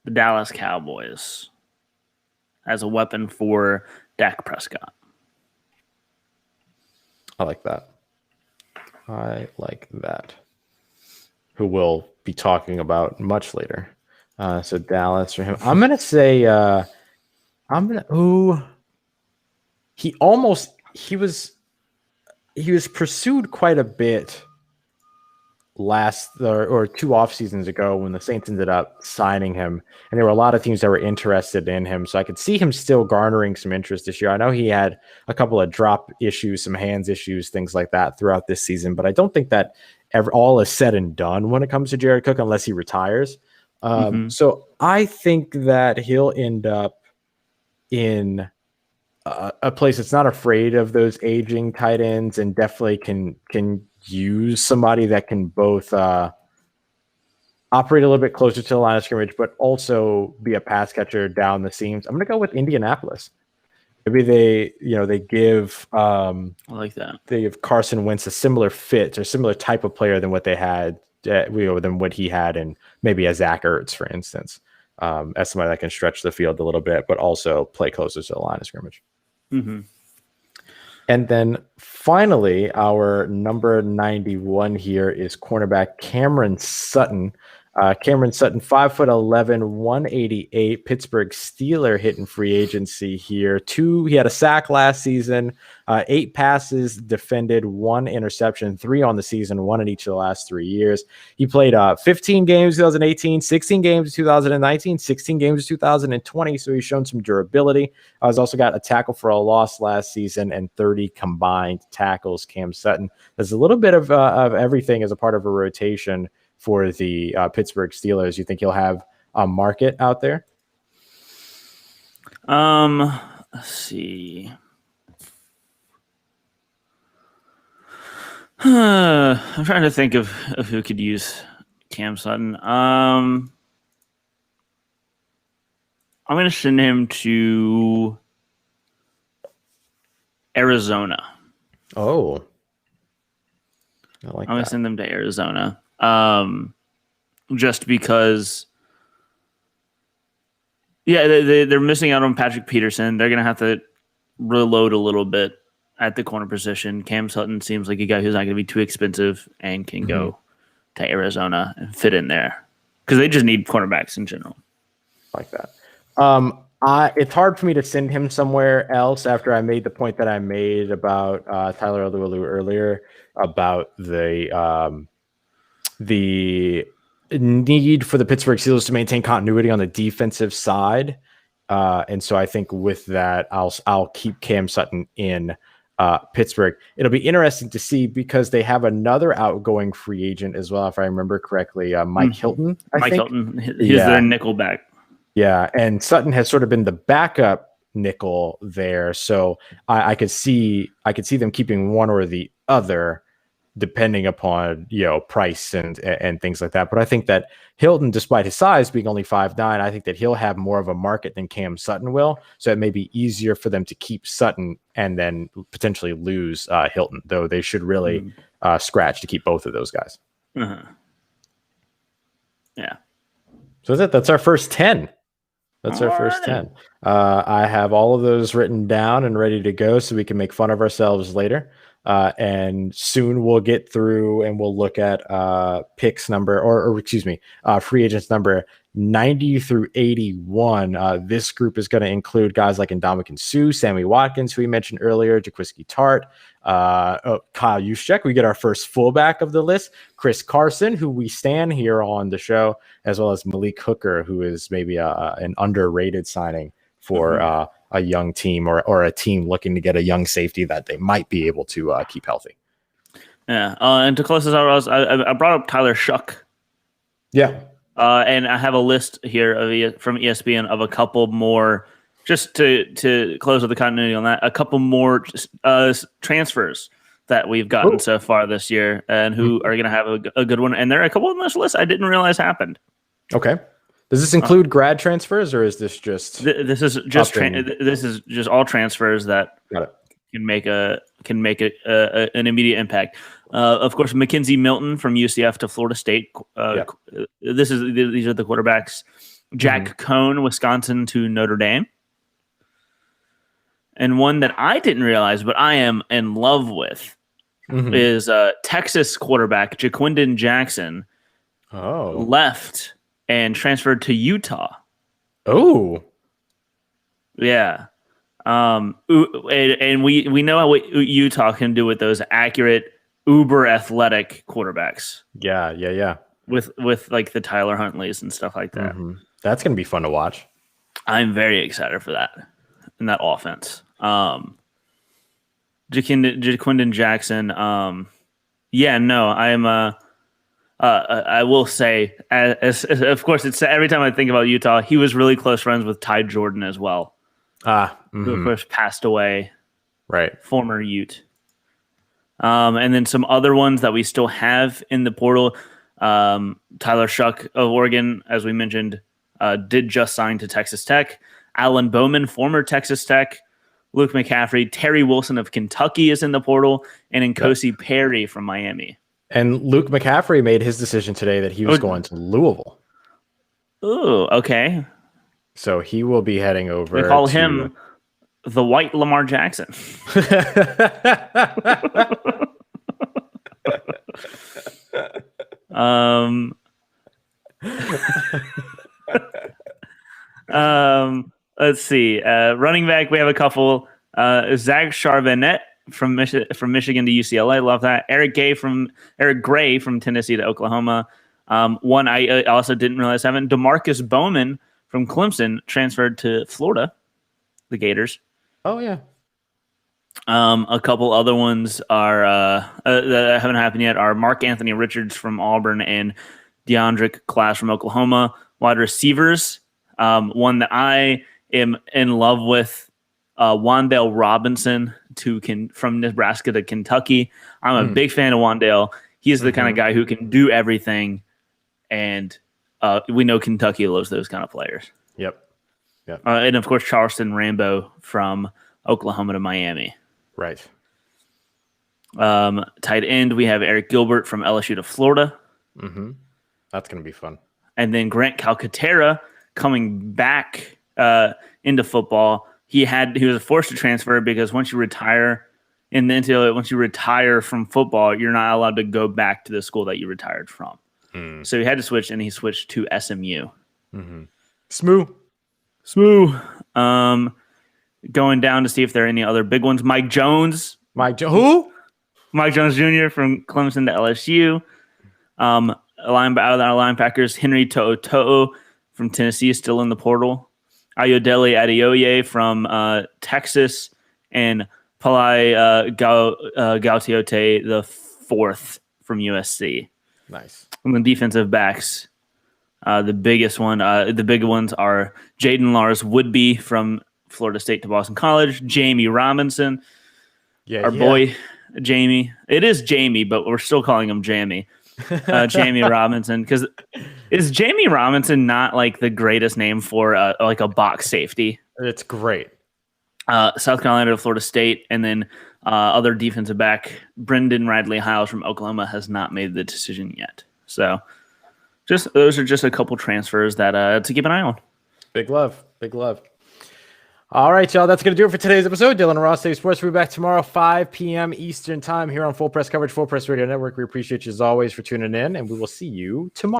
The Dallas Cowboys as a weapon for Dak Prescott. I like that. Who we'll be talking about much later. So Dallas for him. I'm going to say he was pursued quite a bit last or 2 off seasons ago when the Saints ended up signing him, and there were a lot of teams that were interested in him. So I could see him still garnering some interest this year. I know he had a couple of drop issues, some hands issues, things like that throughout this season, but I don't think that all is said and done when it comes to Jared Cook unless he retires. So I think that he'll end up in a place that's not afraid of those aging tight ends and definitely can use somebody that can both operate a little bit closer to the line of scrimmage, but also be a pass catcher down the seams. I'm going to go with Indianapolis. Maybe they give I like that. They give Carson Wentz a similar fit or similar type of player than what they had, than what he had in maybe a Zach Ertz, for instance, as somebody that can stretch the field a little bit, but also play closer to the line of scrimmage. Mm-hmm. And then finally, our number 91 here is cornerback Cameron Sutton. Cameron Sutton, 5'11", 188, Pittsburgh Steeler, hitting free agency here. He had a sack last season, 8 passes defended, 1 interception, 3 on the season, 1 in each of the last 3 years. He played 15 games in 2018, 16 games in 2019, 16 games in 2020, so he's shown some durability. He's also got a tackle for a loss last season and 30 combined tackles. Cam Sutton, there's a little bit of everything as a part of a rotation for the Pittsburgh Steelers. You think he'll have a market out there? Let's see. I'm trying to think of who could use Cam Sutton. I'm going to send him to Arizona. Oh, I'm going to send them to Arizona. Just because, they're missing out on Patrick Peterson. They're going to have to reload a little bit at the corner position. Cam Sutton seems like a guy who's not going to be too expensive and can go to Arizona and fit in there because they just need cornerbacks in general. Like that. It's hard for me to send him somewhere else after I made the point that I made about Tyler Alualu earlier about the need for the Pittsburgh Steelers to maintain continuity on the defensive side. And so I think with that, I'll keep Cam Sutton in Pittsburgh. It'll be interesting to see because they have another outgoing free agent as well, if I remember correctly, Mike Hilton. Mike Hilton. He's their nickel back. Yeah, and Sutton has sort of been the backup nickel there. So I could see them keeping one or the other, depending upon price and things like that. But I think that Hilton, despite his size being only 5'9", I think that he'll have more of a market than Cam Sutton will. So it may be easier for them to keep Sutton and then potentially lose Hilton, though they should really scratch to keep both of those guys. Uh-huh. Yeah. So that's our first 10. That's our first 10. I have all of those written down and ready to go so we can make fun of ourselves later. And soon we'll get through and we'll look at picks number free agents number 90 through 81. This group is going to include guys like Ndamukong Suh, Sammy Watkins, who we mentioned earlier, Jaquiski Tart, Kyle Juszczyk. We get our first fullback of the list, Chris Carson, who we stand here on the show, as well as Malik Hooker, who is maybe an underrated signing for a young team or a team looking to get a young safety that they might be able to keep healthy. Yeah. And to close this out, I brought up Tyler Shuck. Yeah. And I have a list here from ESPN of a couple more, just to close with the continuity on that, a couple more transfers that we've gotten so far this year and who are going to have a good one. And there are a couple on this list I didn't realize happened. Okay. Does this include grad transfers, or is this just? This is just this is just all transfers that can make an immediate impact. Of course, Mackenzie Milton from UCF to Florida State. These are the quarterbacks. Jack Cohn, Wisconsin to Notre Dame, and one that I didn't realize, but I am in love with, is Texas quarterback Jaquindon Jackson. Left and transferred to Utah. Oh, yeah. And we know what Utah can do with those accurate, uber athletic quarterbacks. Yeah. With like the Tyler Huntleys and stuff like that. That's going to be fun to watch. I'm very excited for that in that offense. Jaquindon Jackson. I will say, as of course, it's every time I think about Utah, he was really close friends with Ty Jordan as well. who of course passed away. Right. Former Ute. And then some other ones that we still have in the portal. Tyler Shuck of Oregon, as we mentioned, did just sign to Texas Tech. Alan Bowman, former Texas Tech. Luke McCaffrey. Terry Wilson of Kentucky is in the portal. And Nkosi Perry from Miami. And Luke McCaffrey made his decision today that he was going to Louisville. Oh, okay. So he will be heading over. We call him the White Lamar Jackson. Let's see. Running back, we have a couple. Zach Charbonnet from Michigan to UCLA. Love that. Eric Gray from Tennessee to Oklahoma. One I also didn't realize having. DeMarcus Bowman from Clemson transferred to Florida, the Gators. Oh yeah. A couple other ones are that haven't happened yet are Mark Anthony Richards from Auburn and DeAndre Class from Oklahoma. Wide receivers. One that I am in love with, Wan'Dale Robinson from Nebraska to Kentucky. I'm a big fan of Wan'Dale. He's the kind of guy who can do everything, and we know Kentucky loves those kind of players. Yep. And of course, Charleston Rambo from Oklahoma to Miami. Right. Tight end, we have Eric Gilbert from LSU to Florida. Mm-hmm. That's going to be fun. And then Grant Calcaterra coming back into football. He was forced to transfer because once you retire in the NCAA, once you retire from football, you're not allowed to go back to the school that you retired from. So he had to switch, and he switched to SMU. Mm-hmm. Smooth. Going down to see if there are any other big ones. Mike Jones. Who? Mike Jones Jr. from Clemson to LSU. Out of our linebackers, Henry To'o from Tennessee is still in the portal. Ayodele Adeoye from Texas, and Palai Gautiote the fourth from USC. Nice. And the defensive backs, the big ones are Jaden Lars Woodby from Florida State to Boston College, Jamie Robinson, boy Jamie. It is Jamie, but we're still calling him Jamie. Jamie Robinson, because is Jamie Robinson not like the greatest name for like a box safety? It's great. South Carolina to Florida State, and then other defensive back Brendan Radley Hiles from Oklahoma has not made the decision yet. So, those are just a couple transfers that to keep an eye on. Big love. All right, y'all. That's going to do it for today's episode. Dylan and Ross Save Sports. We'll be back tomorrow, 5 p.m. Eastern Time here on Full Press Coverage, Full Press Radio Network. We appreciate you as always for tuning in, and we will see you tomorrow.